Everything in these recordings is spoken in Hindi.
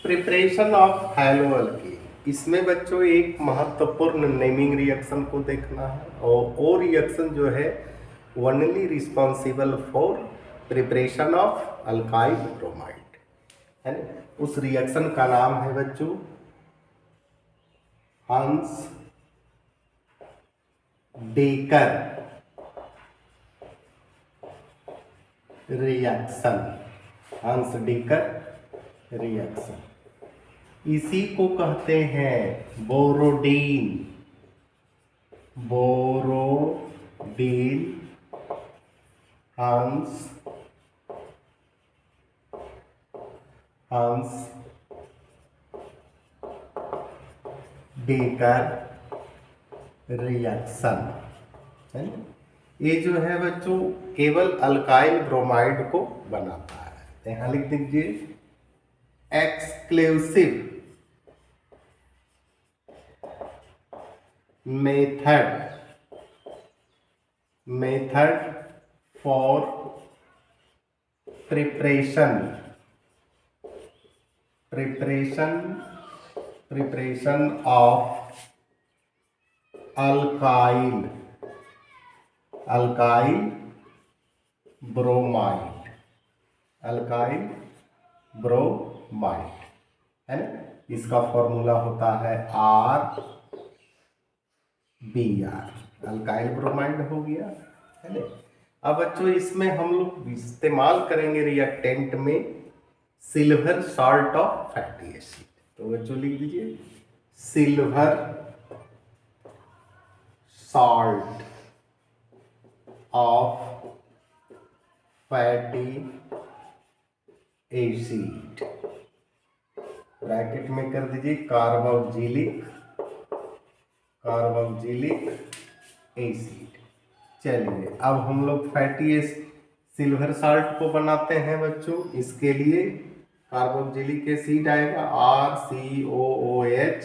Preparation of hello alkyne. इसमें बच्चों एक महत्वपूर्ण नेमिंग रिएक्शन को देखना है और वो रिएक्शन जो है only responsible for preparation of alkyl bromide है ना। उस रिएक्शन का नाम है बच्चों हंस डेकर रिएक्शन। हंस डेकर रिएक्शन इसी को कहते हैं बोरोडीन। बोरोडीन हंस डेकर रिएक्शन है ना। ये जो है बच्चों केवल अल्काइल ब्रोमाइड को बनाता है। यहाँ लिख दीजिए exclusive method for preparation of alkyl bromide है ना। इसका फॉर्मूला होता है RBr। अल्काइल ब्रोमाइड हो गया है ना। अब बच्चों इसमें हम लोग इस्तेमाल करेंगे रिएक्टेंट में silver salt of fatty acid. तो बच्चों लिख दीजिए silver salt of fatty acid bracket में कर दीजिए कार्बोक्सिलिक एसिड। चलिए अब हम लोग फैटी सिल्वर साल्ट को बनाते हैं बच्चों। इसके लिए कार्बोक्सिलिक एसिड आएगा RCOOH।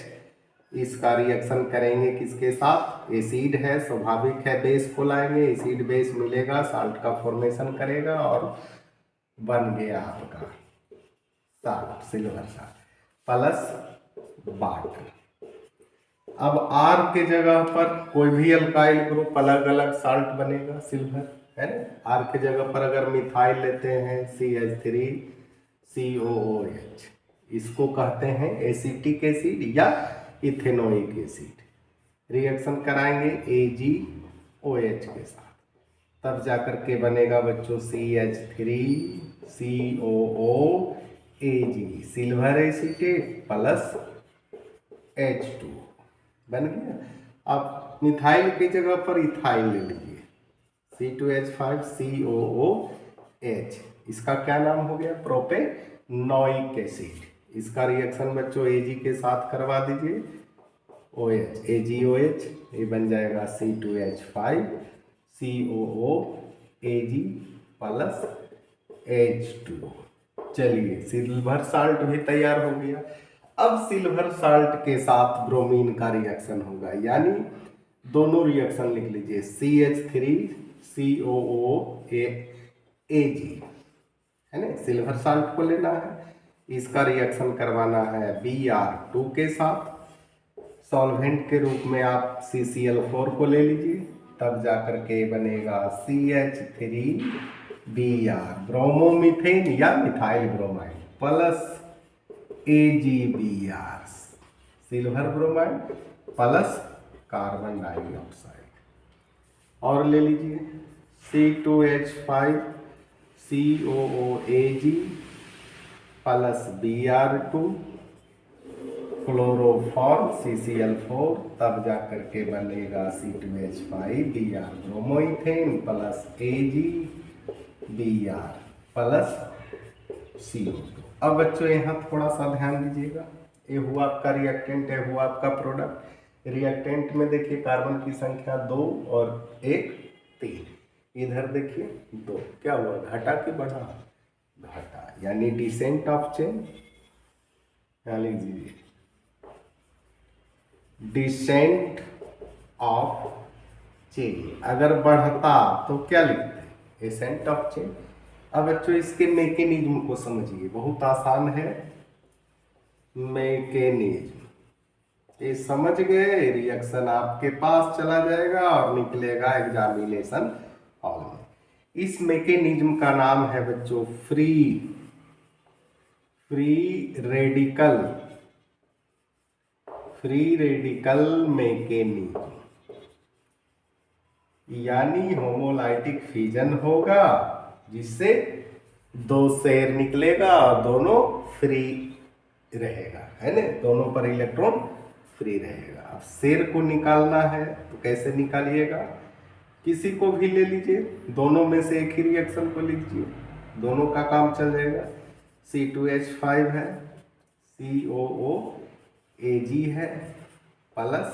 इसका रिएक्शन करेंगे किसके साथ? एसिड है, स्वाभाविक है, बेस को लाएंगे, एसिड बेस मिलेगा, साल्ट का फॉर्मेशन करेगा और बन गया आपका salt, silver salt plus water. अब R के जगह पर कोई भी अल्काइल ग्रुप अलग अलग साल्ट बनेगा सिल्वर है ना। R के जगह पर अगर मिथाइल लेते हैं CH3COOH, इसको कहते हैं एसिटिक एसिड या इथेनोइक एसिड। रिएक्शन कराएंगे AgOH के साथ, तब जाकर के बनेगा बच्चों CH3COOAg silver acetate plus H2 बन गया। अब मिथाइल की जगह पर इथाइल ले लीजिए C2H5COOH। इसका क्या नाम हो गया? Propanoic acid. इसका रिएक्शन बच्चों Ag के साथ करवा दीजिए OH AgOH, ये बन जाएगा C2H5COOAg प्लस H2। चलिए सिल्वर साल्ट भी तैयार हो गया। अब सिल्वर साल्ट के साथ ब्रोमीन का रिएक्शन होगा, यानी दोनों रिएक्शन लिख लीजिए CH3COOAg है ना। सिल्वर साल्ट को लेना है, इसका रिएक्शन करवाना है Br2 के साथ। सॉल्वेंट के रूप में आप CCl4 को ले लीजिए, तब जाकर के बनेगा CH3Br ब्रोमोमीथेन या methyl bromide plus AgBr silver bromide plus carbon dioxide. और ले लीजिए C2H5COOAg plus Br2 chloroform CCl4, तब जाकर के बनेगा C2H5Br bromoethane plus AgBr plus CO2। अब बच्चों यहाँ थोड़ा सा ध्यान दीजिएगा, ये हुआ आपका रिएक्टेंट, ये हुआ आपका प्रोडक्ट। रिएक्टेंट में देखिए कार्बन की संख्या 2 और 1 3। इधर देखिए 2, क्या हुआ? घटा कि बढ़ा? घटा, यानी डिसेंट ऑफ चेन। यहाँ लिख दीजिए डिसेंट ऑफ चेन। अगर बढ़ता तो क्या लिखते हैं? Ascent of chain. अब बच्चों इसके मैकेनिज्म को समझिए, बहुत आसान है। मैकेनिज्म, ये समझ गए। रिएक्शन आपके पास चला जाएगा और निकलेगा एग्जामिनेशन हॉल में। इस मैकेनिज्म का नाम है बच्चों फ्री रेडिकल मैकेनिज्म। यानी होमोलाइटिक फिजन होगा जिससे दो शेयर निकलेगा और दोनों फ्री रहेगा, है ना, दोनों पर इलेक्ट्रॉन फ्री रहेगा। अब शेयर को निकालना है तो कैसे निकालिएगा, किसी को भी ले लीजिए, दोनों में से एक ही रिएक्शन को लीजिए, दोनों का काम चल जाएगा। C2H5 है, COOAg है प्लस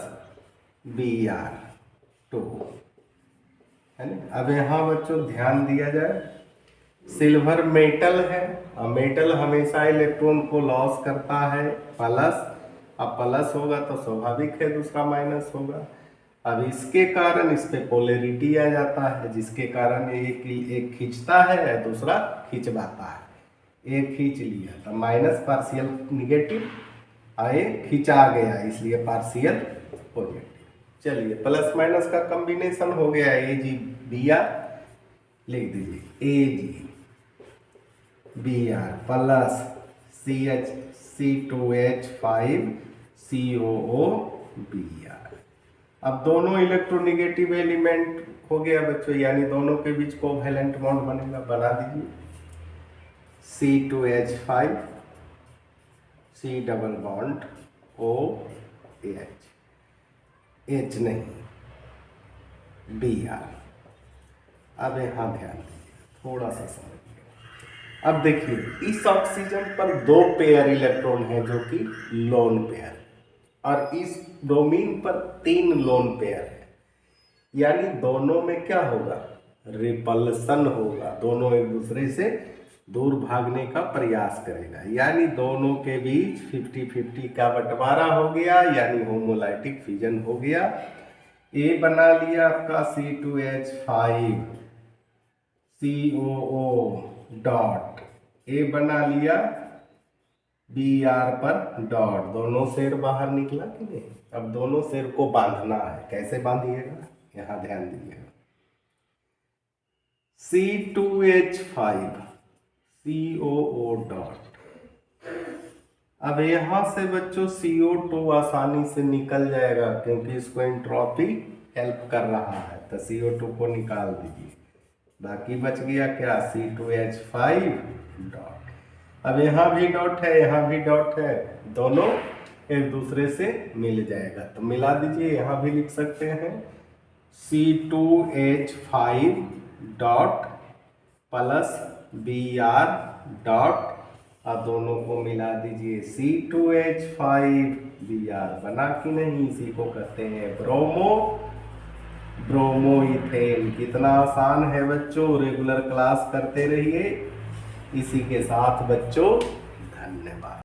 Br2, है ना। अब यहाँ बच्चों ध्यान दिया जाए, सिल्वर मेटल है और मेटल हमेशा इलेक्ट्रॉन को लॉस करता है प्लस। अब प्लस होगा तो स्वाभाविक है दूसरा माइनस होगा। अब इसके कारण इस पे पोलैरिटी आ जाता है, जिसके कारण एक खींचता है दूसरा खिंचवाता है। एक खींच लिया तो माइनस पार्शियल निगेटिव और एक खिंचा गया इसलिए पार्शियल पॉजिटिव। चलिए प्लस माइनस का कॉम्बिनेशन हो गया, AgBr लिख दीजिए, AgBr प्लस C2H5 COOBr। अब दोनों इलेक्ट्रोनेगेटिव एलिमेंट हो गया बच्चों, यानी दोनों के बीच कोवैलेंट बॉन्ड बनेगा, बना दीजिए। C2H5 C double bond OH, H नहीं Br। अब यहाँ ध्यान दीजिए, थोड़ा सा समझिए। अब देखिए इस ऑक्सीजन पर दो पेयर इलेक्ट्रॉन है जो कि लोन पेयर, और इस ब्रोमीन पर 3 लोन पेयर है, यानी दोनों में क्या होगा, रिपल्सन होगा, दोनों एक दूसरे से दूर भागने का प्रयास करेगा, यानी दोनों के बीच 50-50 का बंटवारा हो गया, यानी होमोलाइटिक फिजन हो गया। ए बना लिया आपका C2H5 COO डॉट, ए बना लिया Br पर डॉट, दोनों शेर बाहर निकला कि नहीं। अब दोनों शेर को बांधना है, कैसे बांधिएगा, यहाँ ध्यान दीजिएगा। C2H5 COO डॉट, अब यहाँ से बच्चों CO2 आसानी से निकल जाएगा क्योंकि इसको एंट्रोपी हेल्प कर रहा है, तो CO2 को निकाल दीजिए, बाकी बच गया क्या, C2H5 डॉट। अब यहाँ भी डॉट है, यहाँ भी डॉट है, दोनों एक दूसरे से मिल जाएगा, तो मिला दीजिए, यहाँ भी लिख सकते हैं C2H5 dot plus Br dot, अब दोनों को मिला दीजिए, C2H5 Br बना कि नहीं, इसी को कहते हैं ब्रोमोइथेन। कितना आसान है बच्चों, रेगुलर क्लास करते रहिए। इसी के साथ बच्चों धन्यवाद।